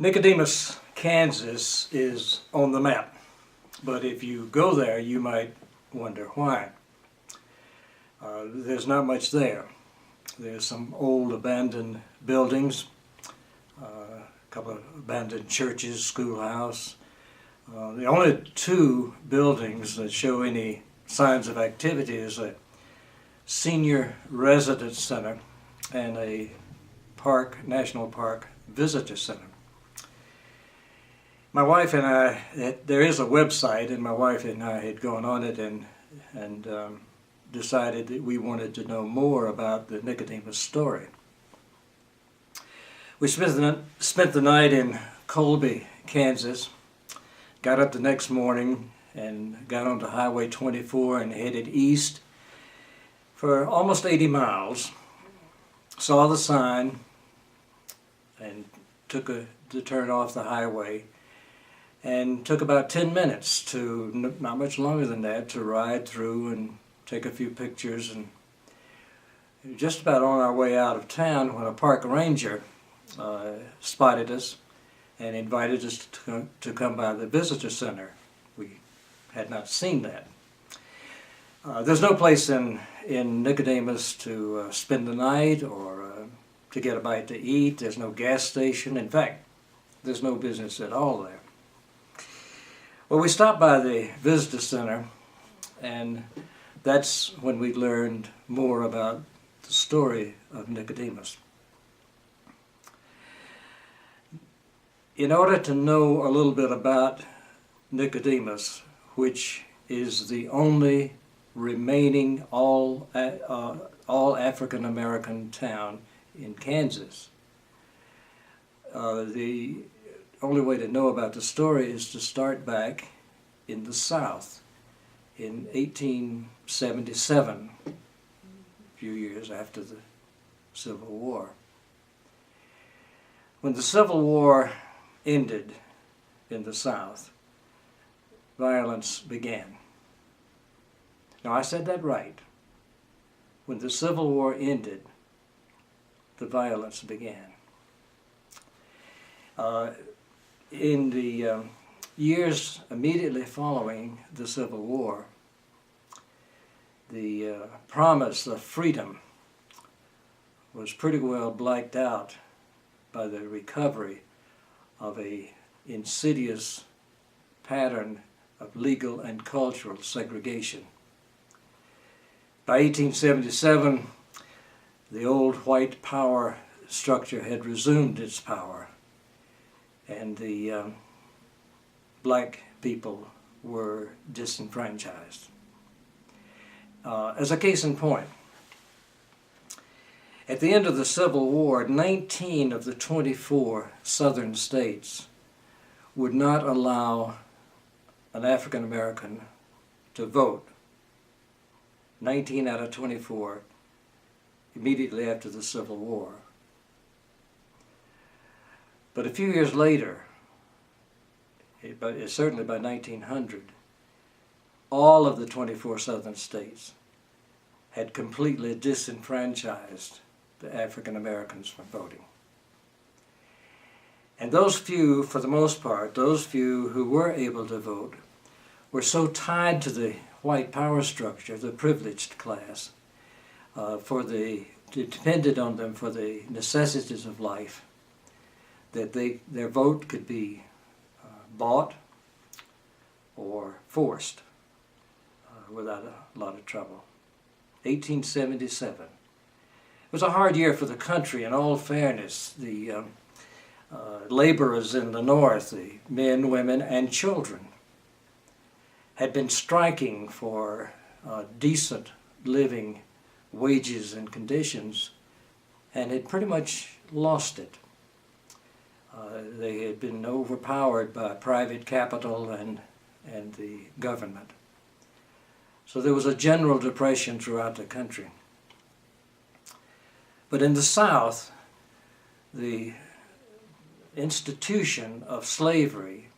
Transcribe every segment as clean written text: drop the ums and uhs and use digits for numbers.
Nicodemus, Kansas is on the map, but if you go there you might wonder why. There's not much there. There's some old abandoned buildings, a couple of abandoned churches, schoolhouse. The only two buildings that show any signs of activity is a senior residence center and a national park visitor center. My wife and I, there is a website, and my wife and I had gone on it and decided that we wanted to know more about the Nicodemus story. We spent the night in Colby, Kansas, got up the next morning and got onto Highway 24 and headed east for almost 80 miles, saw the sign and took to turn off the highway, and took about 10 minutes to, not much longer than that, to ride through and take a few pictures. And just about on our way out of town when a park ranger spotted us and invited us to come by the visitor center. We had not seen that. There's no place in Nicodemus to spend the night or to get a bite to eat. There's no gas station. In fact, there's no business at all there. Well, we stopped by the visitor center, and that's when we learned more about the story of Nicodemus. In order to know a little bit about Nicodemus, which is the only remaining all African American town in Kansas, the only way to know about the story is to start back in the South in 1877, a few years after the Civil War. When the Civil War ended in the South, violence began. Now, I said that right. When the Civil War ended, the violence began. In the years immediately following the Civil War, the promise of freedom was pretty well blacked out by the recovery of an insidious pattern of legal and cultural segregation. By 1877, the old white power structure had resumed its power, and the black people were disenfranchised. As a case in point, at the end of the Civil War, 19 of the 24 southern states would not allow an African American to vote. 19 out of 24 immediately after the Civil War. But a few years later, certainly by 1900, all of the 24 southern states had completely disenfranchised the African Americans from voting. And those few, for the most part, those few who were able to vote were so tied to the white power structure, the privileged class, depended on them for the necessities of life, that their vote could be bought or forced without a lot of trouble. 1877. It was a hard year for the country, in all fairness. The laborers in the North, the men, women, and children, had been striking for decent living wages and conditions, and had pretty much lost it. They had been overpowered by private capital and the government. So there was a general depression throughout the country. But in the South, the institution of slavery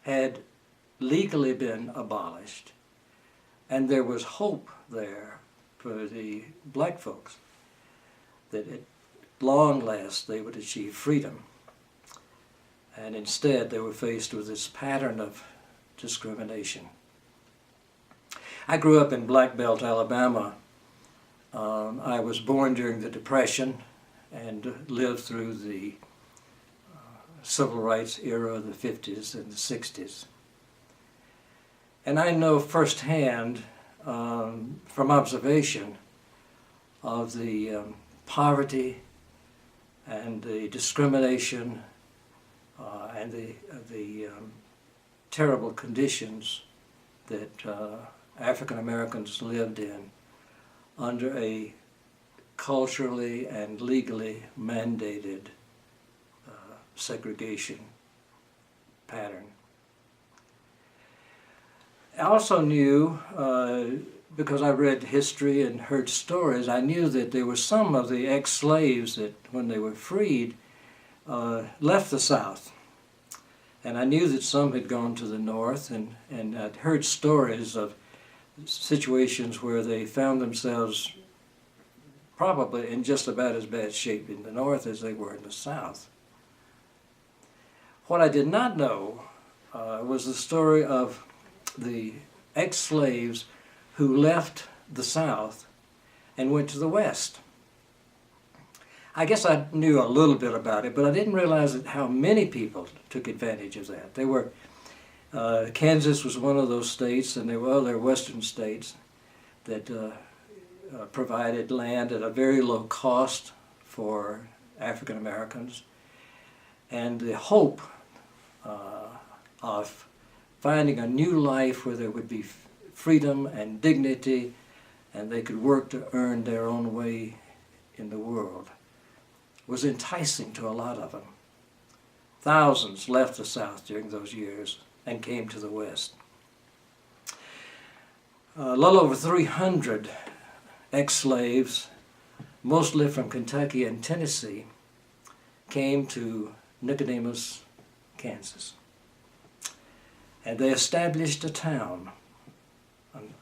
had legally been abolished, and there was hope there for the black folks that at long last they would achieve freedom. and instead they were faced with this pattern of discrimination. I grew up in Black Belt, Alabama. I was born during the Depression and lived through the civil rights era of the 50s and the 60s. And I know firsthand, from observation, of the poverty and the discrimination and the terrible conditions that African Americans lived in under a culturally and legally mandated segregation pattern. I also knew, because I read history and heard stories, I knew that there were some of the ex-slaves that, when they were freed, left the South. And I knew that some had gone to the North, and I'd heard stories of situations where they found themselves probably in just about as bad shape in the North as they were in the South. What I did not know was the story of the ex-slaves who left the South and went to the West. I guess I knew a little bit about it, but I didn't realize how many people took advantage of that. They were, Kansas was one of those states, and there were other western states that provided land at a very low cost for African Americans. And the hope of finding a new life where there would be freedom and dignity, and they could work to earn their own way in the world, was enticing to a lot of them. Thousands left the South during those years and came to the West. A little over 300 ex-slaves, mostly from Kentucky and Tennessee, came to Nicodemus, Kansas. And they established a town, an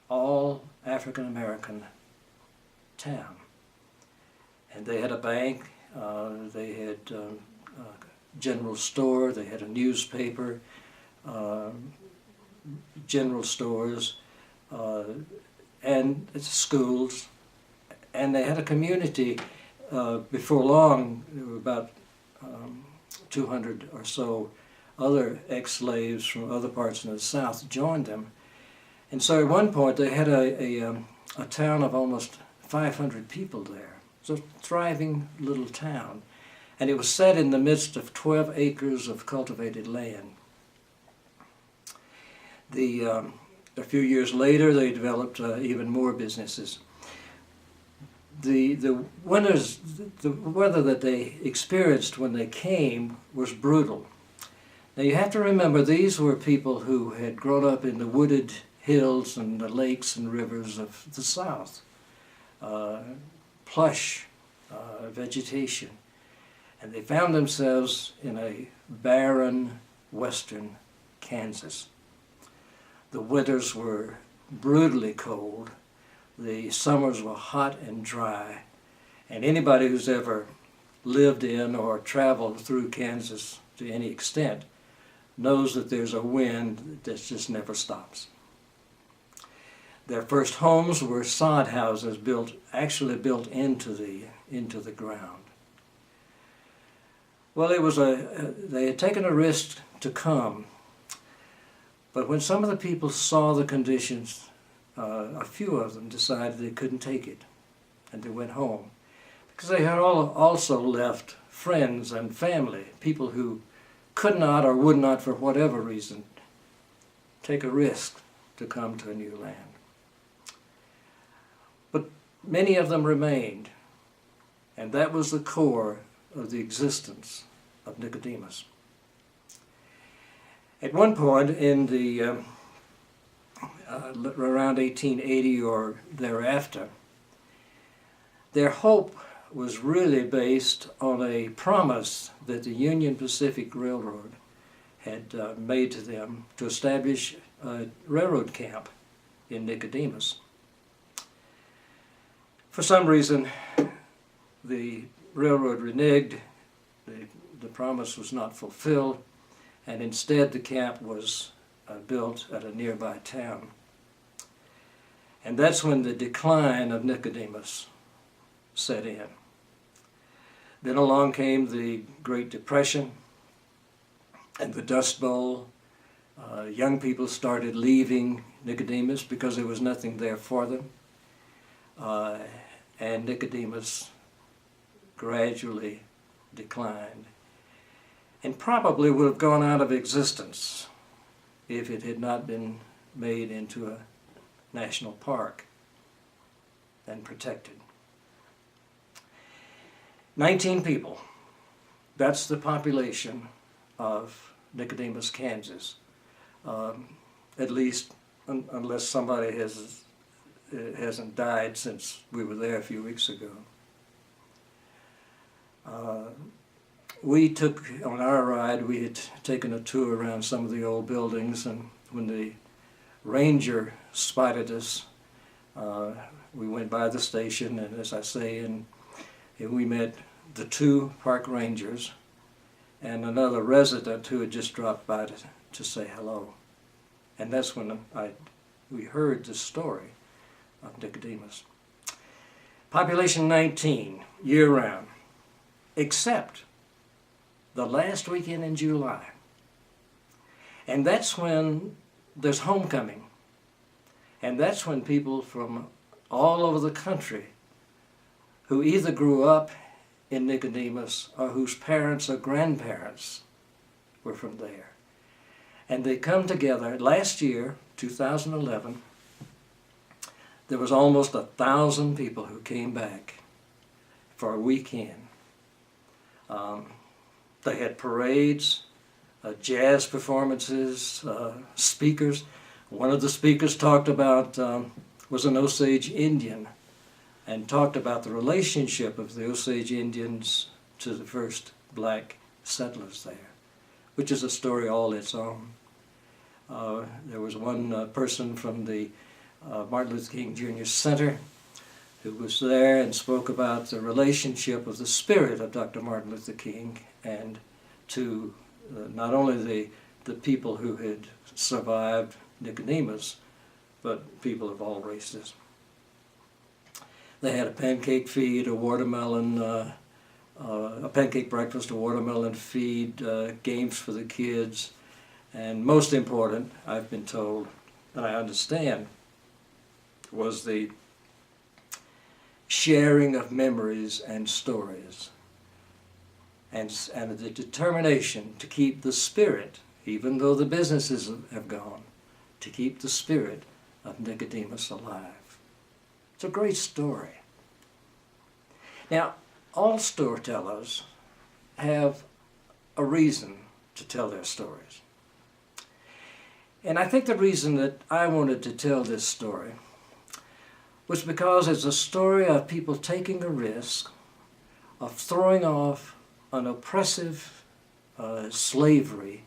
all African American town. And they had a bank, they had a general store, they had a newspaper, general stores, and schools. And they had a community. Before long, there were about 200 or so other ex-slaves from other parts of the South joined them. And so at one point they had a town of almost 500 people there. It's a thriving little town. And it was set in the midst of 12 acres of cultivated land. A few years later they developed even more businesses. The weather that they experienced when they came was brutal. Now you have to remember, these were people who had grown up in the wooded hills and the lakes and rivers of the South. Plush vegetation. And they found themselves in a barren western Kansas. The winters were brutally cold. The summers were hot and dry. And anybody who's ever lived in or traveled through Kansas to any extent knows that there's a wind that just never stops. Their first homes were sod houses actually built into the ground. Well, they had taken a risk to come, but when some of the people saw the conditions, a few of them decided they couldn't take it, and they went home, because they had also left friends and family, people who could not or would not, for whatever reason, take a risk to come to a new land. But many of them remained, and that was the core of the existence of Nicodemus. At one point in the around 1880 or thereafter, their hope was really based on a promise that the Union Pacific Railroad had made to them to establish a railroad camp in Nicodemus. For some reason, the railroad reneged. The promise was not fulfilled, and instead the camp was built at a nearby town. And that's when the decline of Nicodemus set in. Then along came the Great Depression and the Dust Bowl. Young people started leaving Nicodemus because there was nothing there for them. And Nicodemus gradually declined and probably would have gone out of existence if it had not been made into a national park and protected. 19 people. That's the population of Nicodemus, Kansas. At least, unless somebody hasn't died since we were there a few weeks ago. We took, on our ride, we had taken a tour around some of the old buildings, and when the ranger spotted us, we went by the station, and as I say, and we met the 2 park rangers and another resident who had just dropped by to say hello. And that's when we heard the story of Nicodemus. Population 19, year-round, except the last weekend in July. And that's when there's homecoming. And that's when people from all over the country who either grew up in Nicodemus or whose parents or grandparents were from there. And they come together. Last year, 2011, there was almost 1,000 people who came back for a weekend. They had parades, jazz performances, speakers. One of the speakers talked about, was an Osage Indian, and talked about the relationship of the Osage Indians to the first black settlers there, which is a story all its own. There was one person from the Martin Luther King Jr. Center who was there and spoke about the relationship of the spirit of Dr. Martin Luther King and to not only the people who had survived Nicodemus, but people of all races. They had a pancake feed, a watermelon, a pancake breakfast, a watermelon feed, games for the kids, and most important, I've been told, and I understand, was the sharing of memories and stories, and the determination to keep the spirit, even though the businesses have gone, to keep the spirit of Nicodemus alive. It's a great story. Now, all storytellers have a reason to tell their stories. And I think the reason that I wanted to tell this story was because it's a story of people taking a risk of throwing off an oppressive slavery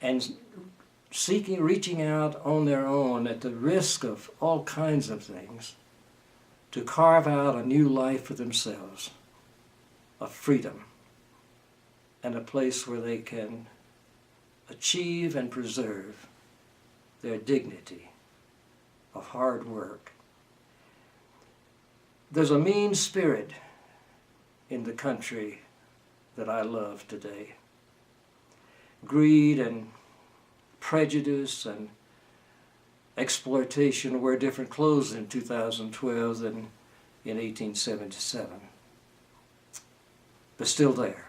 and reaching out on their own at the risk of all kinds of things to carve out a new life for themselves, of freedom, and a place where they can achieve and preserve their dignity of hard work. There's a mean spirit in the country that I love today. Greed and prejudice and exploitation wear different clothes in 2012 than in 1877. But still there,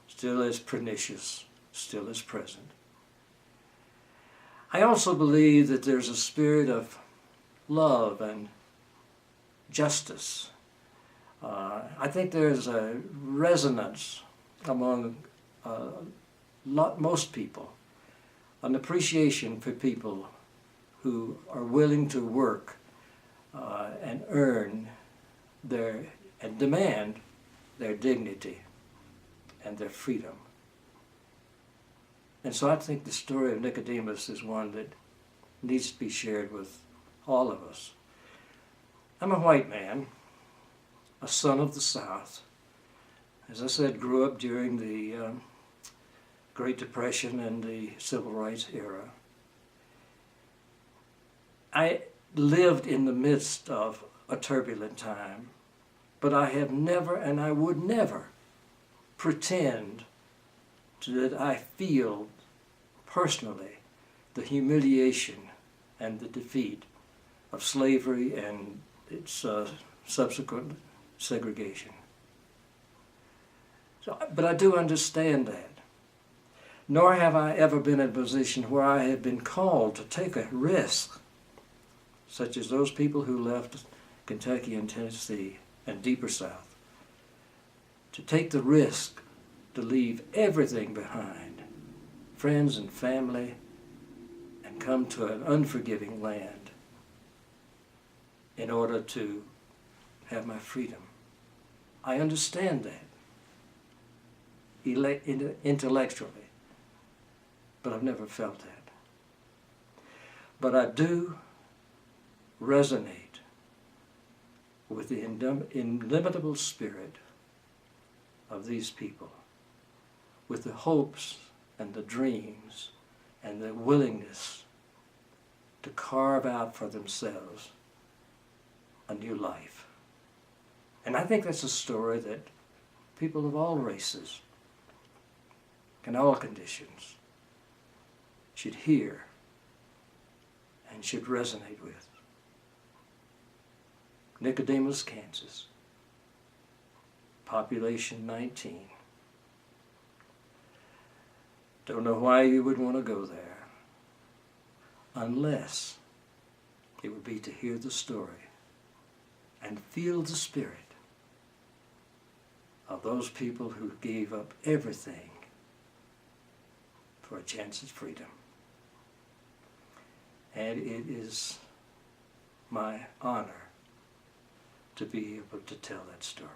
still as pernicious, still as present. I also believe that there's a spirit of love and justice. I think there's a resonance among most people, an appreciation for people who are willing to work and earn and demand their dignity and their freedom. And so I think the story of Nicodemus is one that needs to be shared with all of us. I'm a white man, a son of the South, as I said, grew up during the Great Depression and the Civil Rights era. I lived in the midst of a turbulent time, but I have never, and I would never, pretend that I feel personally the humiliation and the defeat of slavery and its subsequent segregation. But I do understand that. Nor have I ever been in a position where I have been called to take a risk, such as those people who left Kentucky and Tennessee and deeper south, to take the risk to leave everything behind, friends and family, and come to an unforgiving land in order to have my freedom. I understand that intellectually, but I've never felt that. But I do resonate with the inimitable spirit of these people, with the hopes and the dreams and the willingness to carve out for themselves a new life. And I think that's a story that people of all races, in all conditions, should hear and should resonate with. Nicodemus, Kansas, population 19. Don't know why you would want to go there, unless it would be to hear the story and feel the spirit of those people who gave up everything for a chance at freedom. And it is my honor to be able to tell that story.